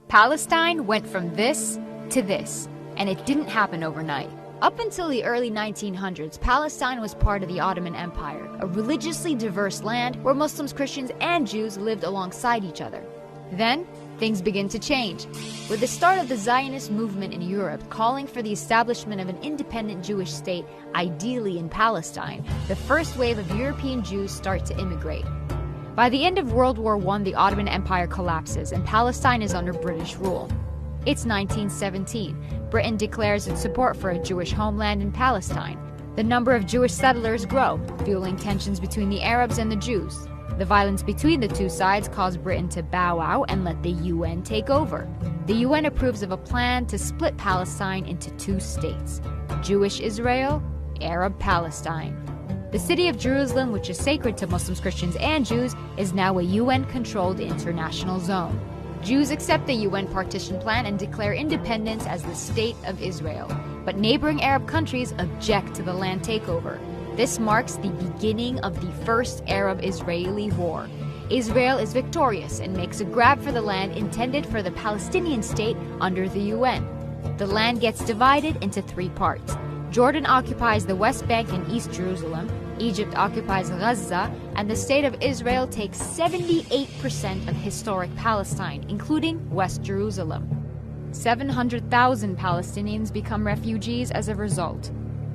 Palestine went from this to this, and it didn't happen overnight. Up until the early 1900s, Palestine was part of the Ottoman Empire, a religiously diverse land where Muslims, Christians, and Jews lived alongside each other. Then, things begin to change, with the start of the Zionist movement in Europe calling for the establishment of an independent Jewish state, ideally in Palestine. The first wave of European Jews start to immigrate. By the end of World War I, the Ottoman Empire collapses and Palestine is under British rule. It's 1917. Britain declares its support for a Jewish homeland in Palestine. The number of Jewish settlers grow, fueling tensions between the Arabs and the Jews. The violence between the two sides caused Britain to bow out and let the UN take over. The UN approves of a plan to split Palestine into two states: Jewish Israel, Arab Palestine. The city of Jerusalem, which is sacred to Muslims, Christians, and Jews, is now a UN-controlled international zone. Jews accept the UN partition plan and declare independence as the State of Israel. But neighboring Arab countries object to the land takeover. This marks the beginning of the First Arab-Israeli War. Israel is victorious and makes a grab for the land intended for the Palestinian state under the UN. The land gets divided into three parts. Jordan occupies the West Bank and East Jerusalem, Egypt occupies Gaza, and the State of Israel takes 78% of historic Palestine, including West Jerusalem. 700,000 Palestinians become refugees as a result,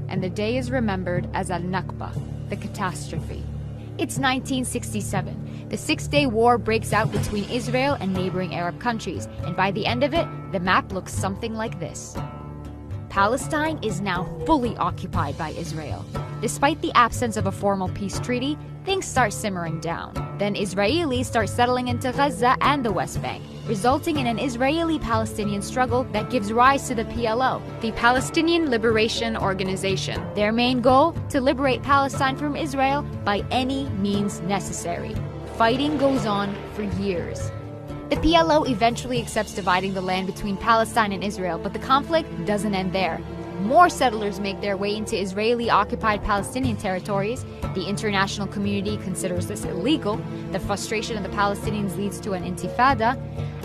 and the day is remembered as Al-Nakba, the catastrophe. It's 1967. The Six-Day War breaks out between Israel and neighboring Arab countries, and by the end of it, the map looks something like this. Palestine is now fully occupied by Israel. Despite the absence of a formal peace treaty, things start simmering down. Then Israelis start settling into Gaza and the West Bank, resulting in an Israeli-Palestinian struggle that gives rise to the PLO, the Palestinian Liberation Organization. Their main goal? To liberate Palestine from Israel by any means necessary. Fighting goes on for years. The PLO eventually accepts dividing the land between Palestine and Israel, but the conflict doesn't end there. More settlers make their way into Israeli-occupied Palestinian territories. The international community considers this illegal. The frustration of the Palestinians leads to an intifada.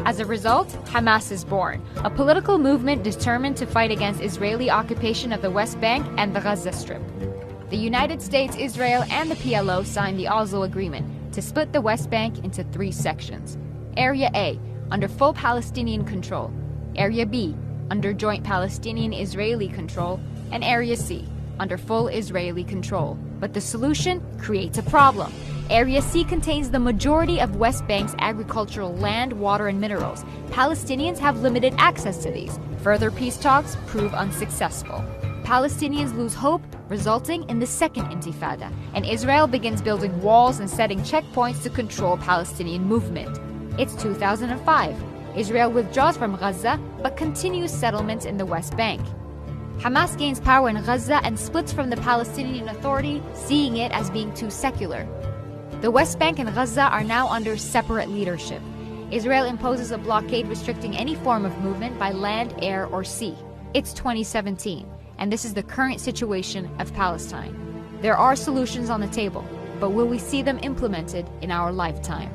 As a result, Hamas is born, a political movement determined to fight against Israeli occupation of the West Bank and the Gaza Strip. The United States, Israel, and the PLO signed the Oslo Agreement to split the West Bank into three sections. Area A, under full Palestinian control. Area B, under joint Palestinian-Israeli control. And Area C, under full Israeli control. But the solution creates a problem. Area C contains the majority of West Bank's agricultural land, water, and minerals. Palestinians have limited access to these. Further peace talks prove unsuccessful. Palestinians lose hope, resulting in the Second Intifada, and Israel begins building walls and setting checkpoints to control Palestinian movement. It's 2005. Israel withdraws from Gaza, but continues settlements in the West Bank. Hamas gains power in Gaza and splits from the Palestinian Authority, seeing it as being too secular. The West Bank and Gaza are now under separate leadership. Israel imposes a blockade restricting any form of movement by land, air, or sea. It's 2017, and this is the current situation of Palestine. There are solutions on the table, but will we see them implemented in our lifetime?